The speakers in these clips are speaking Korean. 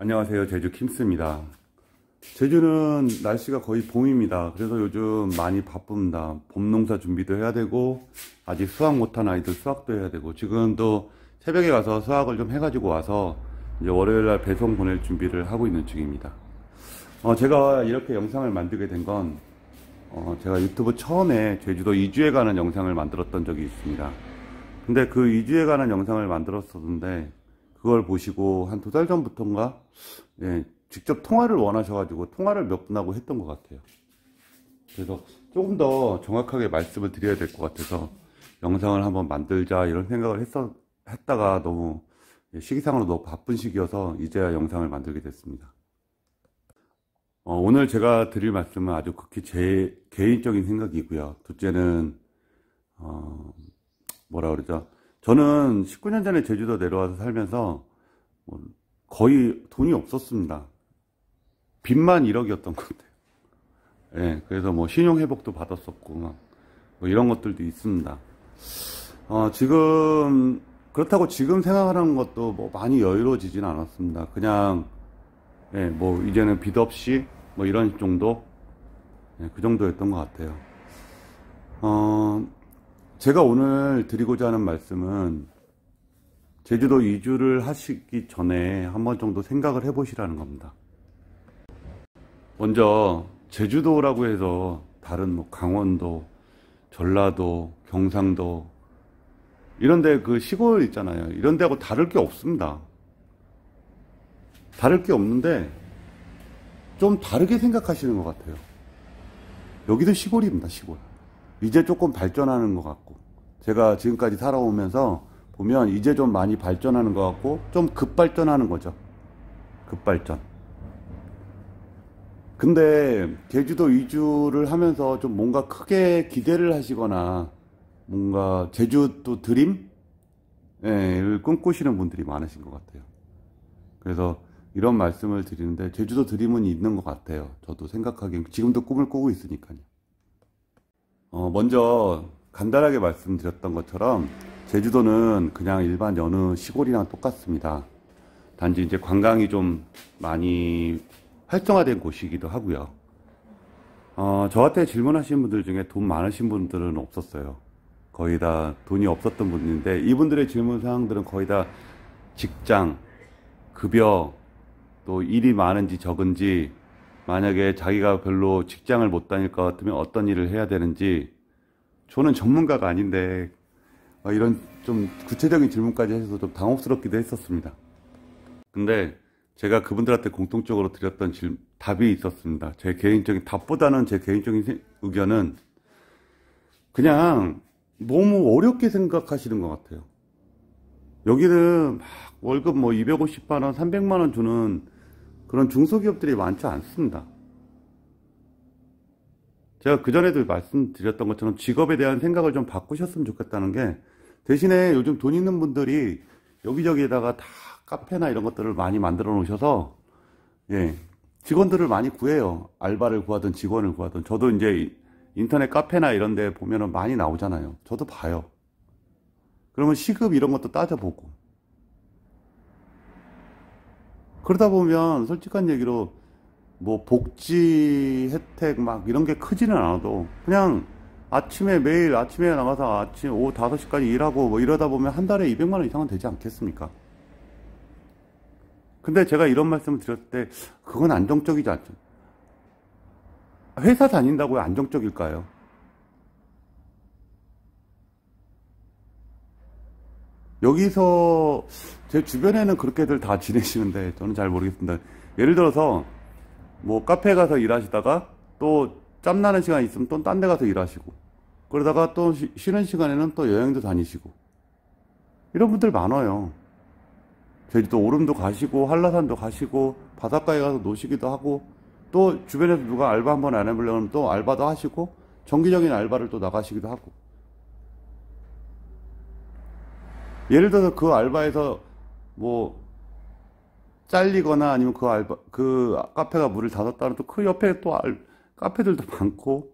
안녕하세요. 제주 킴스입니다. 제주는 날씨가 거의 봄입니다. 그래서 요즘 많이 바쁩니다. 봄 농사 준비도 해야 되고, 아직 수확 못한 아이들 수확도 해야 되고, 지금도 새벽에 가서 수확을 좀 해가지고 와서 이제 월요일날 배송 보낼 준비를 하고 있는 중입니다. 제가 이렇게 영상을 만들게 된 건, 제가 유튜브 처음에 제주도 이주에 가는 영상을 만들었던 적이 있습니다. 근데 그 이주에 가는 영상을 만들었었는데, 그걸 보시고 한 2달 전부터인가 직접 통화를 원하셔가지고 통화를 몇 분 하고 했던 것 같아요. 그래서 조금 더 정확하게 말씀을 드려야 될 것 같아서 영상을 한번 만들자 이런 생각을 했다가 너무 시기상으로 너무 바쁜 시기여서 이제야 영상을 만들게 됐습니다. 오늘 제가 드릴 말씀은 아주 극히 제 개인적인 생각이고요. 둘째는 뭐라 그러죠? 저는 19년 전에 제주도 내려와서 살면서 거의 돈이 없었습니다. 빚만 1억이었던 것 같아요. 예, 그래서 뭐 신용회복도 받았었고, 뭐 이런 것들도 있습니다. 지금, 그렇다고 지금 생각하는 것도 뭐 많이 여유로워지진 않았습니다. 그냥, 예, 뭐 이제는 빚 없이 뭐 이런 정도? 예, 그 정도였던 것 같아요. 제가 오늘 드리고자 하는 말씀은 제주도 이주를 하시기 전에 한 번 정도 생각을 해보시라는 겁니다. 먼저 제주도라고 해서 다른 뭐 강원도, 전라도, 경상도 이런데 그 시골 있잖아요. 이런 데하고 다를 게 없습니다. 다를 게 없는데 좀 다르게 생각하시는 것 같아요. 여기도 시골입니다. 시골. 이제 조금 발전하는 것 같고, 제가 지금까지 살아오면서 보면 이제 좀 많이 발전하는 것 같고 좀 급발전하는 거죠. 급발전. 근데 제주도 이주를 하면서 좀 뭔가 크게 기대를 하시거나 뭔가 제주도 드림을 꿈꾸시는 분들이 많으신 것 같아요. 그래서 이런 말씀을 드리는데 제주도 드림은 있는 것 같아요. 저도 생각하기엔 지금도 꿈을 꾸고 있으니까요. 먼저 간단하게 말씀드렸던 것처럼 제주도는 그냥 일반 여느 시골이랑 똑같습니다. 단지 이제 관광이 좀 많이 활성화된 곳이기도 하고요. 저한테 질문하신 분들 중에 돈 많으신 분들은 없었어요. 거의 다 돈이 없었던 분인데 이분들의 질문 사항들은 거의 다 직장, 급여, 또 일이 많은지 적은지, 만약에 자기가 별로 직장을 못 다닐 것 같으면 어떤 일을 해야 되는지, 저는 전문가가 아닌데 이런 좀 구체적인 질문까지 해서 좀 당혹스럽기도 했었습니다. 근데 제가 그분들한테 공통적으로 드렸던 답이 있었습니다. 제 개인적인 답보다는 제 개인적인 의견은 그냥 너무 어렵게 생각하시는 것 같아요. 여기는 막 월급 뭐 250만 원, 300만 원 주는 그런 중소기업들이 많지 않습니다. 제가 그전에도 말씀드렸던 것처럼 직업에 대한 생각을 좀 바꾸셨으면 좋겠다는 게, 대신에 요즘 돈 있는 분들이 여기저기에다가 다 카페나 이런 것들을 많이 만들어 놓으셔서 직원들을 많이 구해요. 알바를 구하든 직원을 구하든. 저도 이제 인터넷 카페나 이런 데 보면은 많이 나오잖아요. 저도 봐요. 그러면 시급 이런 것도 따져보고, 그러다 보면 솔직한 얘기로 뭐 복지 혜택 막 이런 게 크지는 않아도 그냥 매일 아침에 나가서 오후 5시까지 일하고 뭐 이러다 보면 한 달에 200만 원 이상은 되지 않겠습니까? 근데 제가 이런 말씀을 드렸을 때 그건 안정적이지 않죠. 회사 다닌다고 안정적일까요? 여기서 제 주변에는 그렇게들 다 지내시는데 저는 잘 모르겠습니다. 예를 들어서 뭐 카페 가서 일하시다가 또 짬나는 시간 있으면 또 딴 데 가서 일하시고, 그러다가 또 쉬는 시간에는 또 여행도 다니시고, 이런 분들 많아요. 제주도 오름도 가시고 한라산도 가시고 바닷가에 가서 노시기도 하고, 또 주변에서 누가 알바 한번 안 해보려면 또 알바도 하시고 정기적인 알바를 또 나가시기도 하고. 예를 들어서 그 알바에서 뭐 잘리거나 아니면 그 카페가 문을 닫았다면 또 그 옆에 또 카페들도 많고,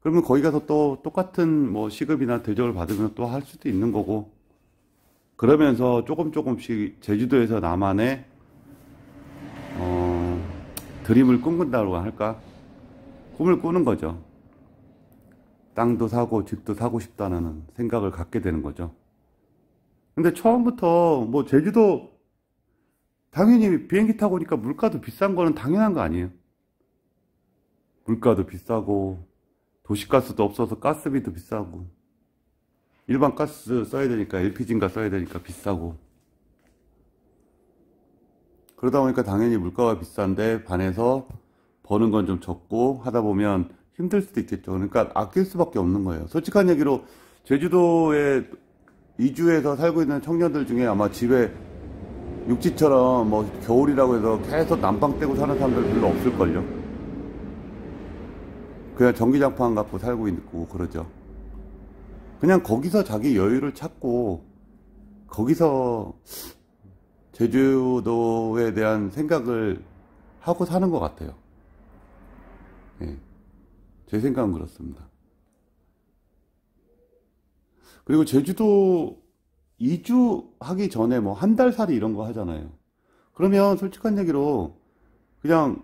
그러면 거기 가서 또 똑같은 뭐 시급이나 대접을 받으면 또 할 수도 있는 거고, 그러면서 조금씩 제주도에서 나만의 드림을 꿈꾼다고 할까? 꿈을 꾸는 거죠. 땅도 사고 집도 사고 싶다는 생각을 갖게 되는 거죠. 근데 처음부터 뭐 제주도 당연히 비행기 타고 오니까 물가도 비싼 거는 당연한 거 아니에요. 물가도 비싸고 도시가스도 없어서 가스비도 비싸고 일반 가스 써야 되니까 LPG인가 써야 되니까 비싸고 그러다 보니까 당연히 물가가 비싼데 반해서 버는 건 좀 적고 하다 보면 힘들 수도 있겠죠. 그러니까 아낄 수밖에 없는 거예요. 솔직한 얘기로 제주도에 이주해서 살고 있는 청년들 중에 아마 집에 육지처럼 뭐 겨울이라고 해서 계속 난방 떼고 사는 사람들 별로 없을걸요. 그냥 전기장판 갖고 살고 있고 그러죠. 그냥 거기서 자기 여유를 찾고 거기서 제주도에 대한 생각을 하고 사는 것 같아요. 예. 제 생각은 그렇습니다. 그리고 제주도 이주하기 전에 뭐 한 달 살이 이런 거 하잖아요. 그러면 솔직한 얘기로 그냥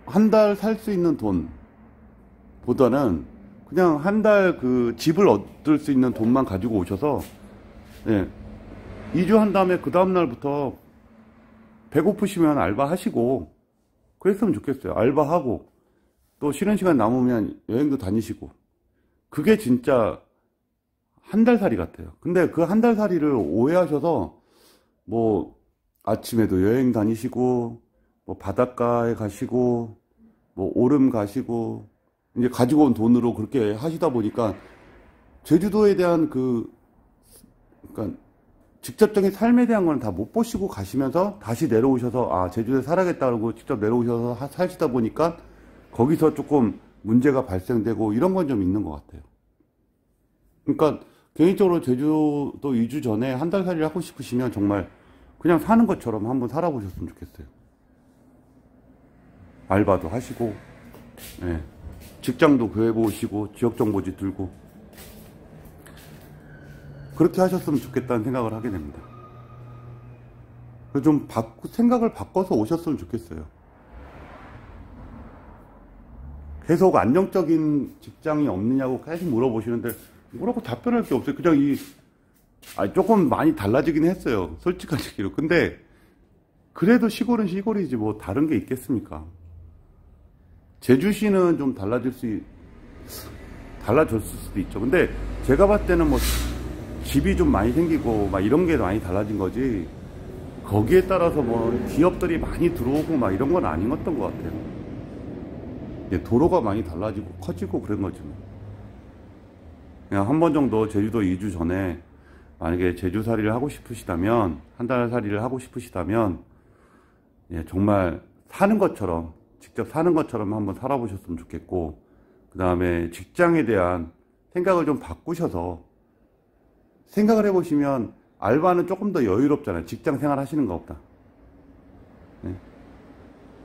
한 달 살 수 있는 돈보다는 그냥 한 달 그 집을 얻을 수 있는 돈만 가지고 오셔서 예, 이주한 다음에 그 다음날부터 배고프시면 알바하시고 그랬으면 좋겠어요. 알바하고 또 쉬는 시간 남으면 여행도 다니시고 그게 진짜 한 달 살이 같아요. 근데 그 한 달 살이를 오해하셔서 뭐 아침에도 여행 다니시고 뭐 바닷가에 가시고 뭐 오름 가시고 이제 가지고 온 돈으로 그렇게 하시다 보니까 제주도에 대한 그러니까 직접적인 삶에 대한 건 다 못 보시고 가시면서 다시 내려오셔서 아 제주도에 살아야겠다고 직접 내려오셔서 사시다 보니까 거기서 조금 문제가 발생되고 이런 건 좀 있는 것 같아요. 그러니까 개인적으로 제주도 이주 전에 한 달 살이를 하고 싶으시면 정말 그냥 사는 것처럼 한번 살아보셨으면 좋겠어요. 알바도 하시고 예, 직장도 구해보시고 지역정보지 들고 그렇게 하셨으면 좋겠다는 생각을 하게 됩니다. 좀 생각을 바꿔서 오셨으면 좋겠어요. 계속 안정적인 직장이 없느냐고 계속 물어보시는데 뭐라고 답변할 게 없어요. 그냥 조금 많이 달라지긴 했어요. 솔직한 얘기로. 근데 그래도 시골은 시골이지 뭐 다른 게 있겠습니까? 제주시는 좀 달라졌을 수도 있죠. 근데 제가 봤을 때는 뭐 집이 좀 많이 생기고 막 이런 게 많이 달라진 거지 거기에 따라서 뭐 기업들이 많이 들어오고 막 이런 건 아니었던 것 같아요. 도로가 많이 달라지고 커지고 그런 거지 뭐. 그냥 한 번 정도 제주도 이주 전에 만약에 제주살이를 하고 싶으시다면 한 달 살이를 하고 싶으시다면 예, 정말 사는 것처럼 직접 사는 것처럼 한번 살아보셨으면 좋겠고 그 다음에 직장에 대한 생각을 좀 바꾸셔서 생각을 해보시면 알바는 조금 더 여유롭잖아요. 직장 생활 하시는 거 없다. 네.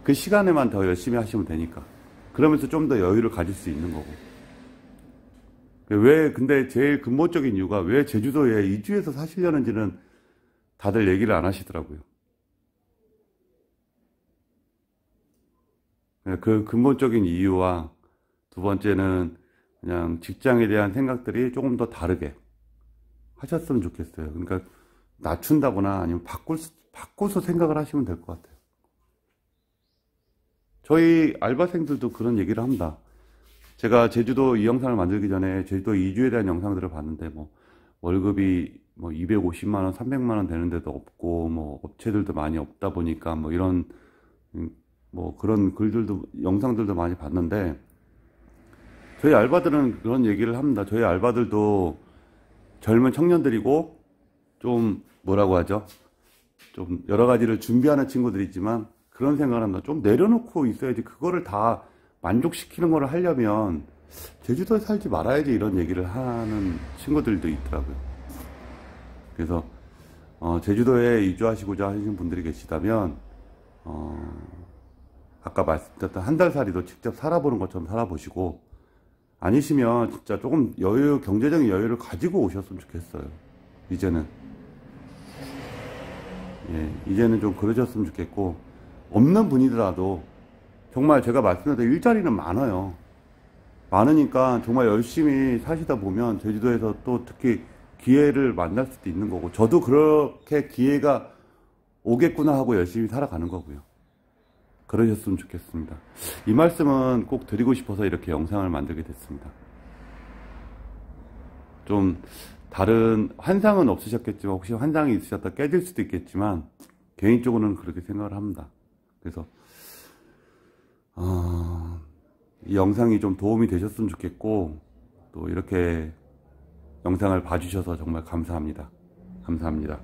그 시간에만 더 열심히 하시면 되니까. 그러면서 좀 더 여유를 가질 수 있는 거고. 근데 제일 근본적인 이유가 왜 제주도에 이주해서 사시려는지는 다들 얘기를 안 하시더라고요. 그 근본적인 이유와 두 번째는 그냥 직장에 대한 생각들이 조금 더 다르게 하셨으면 좋겠어요. 그러니까 낮춘다거나 아니면 바꿔서 생각을 하시면 될 것 같아요. 저희 알바생들도 그런 얘기를 합니다. 제가 제주도 이 영상을 만들기 전에 제주도 이주에 대한 영상들을 봤는데 뭐 월급이 뭐 250만 원, 300만 원 되는 데도 없고 뭐 업체들도 많이 없다 보니까 뭐 이런 뭐 그런 글들도 영상들도 많이 봤는데 저희 알바들은 그런 얘기를 합니다. 저희 알바들도 젊은 청년들이고 좀 뭐라고 하죠? 좀 여러 가지를 준비하는 친구들이지만 그런 생각을 합니다. 좀 내려놓고 있어야지 그거를 다 만족시키는 거를 하려면 제주도에 살지 말아야지 이런 얘기를 하는 친구들도 있더라고요. 그래서 제주도에 이주하시고자 하시는 분들이 계시다면 아까 말씀드렸던 한 달 살이도 직접 살아보는 것처럼 살아보시고 아니시면 진짜 조금 경제적인 여유를 가지고 오셨으면 좋겠어요. 이제는 좀 그러셨으면 좋겠고 없는 분이더라도 정말 제가 말씀드린 일자리는 많아요. 많으니까 정말 열심히 사시다 보면 제주도에서 또 특히 기회를 만날 수도 있는 거고, 저도 그렇게 기회가 오겠구나 하고 열심히 살아가는 거고요. 그러셨으면 좋겠습니다. 이 말씀은 꼭 드리고 싶어서 이렇게 영상을 만들게 됐습니다. 좀 다른 환상은 없으셨겠지만, 혹시 환상이 있으셨다 깨질 수도 있겠지만 개인적으로는 그렇게 생각을 합니다. 그래서 이 영상이 좀 도움이 되셨으면 좋겠고, 또 이렇게 영상을 봐주셔서 정말 감사합니다. 감사합니다.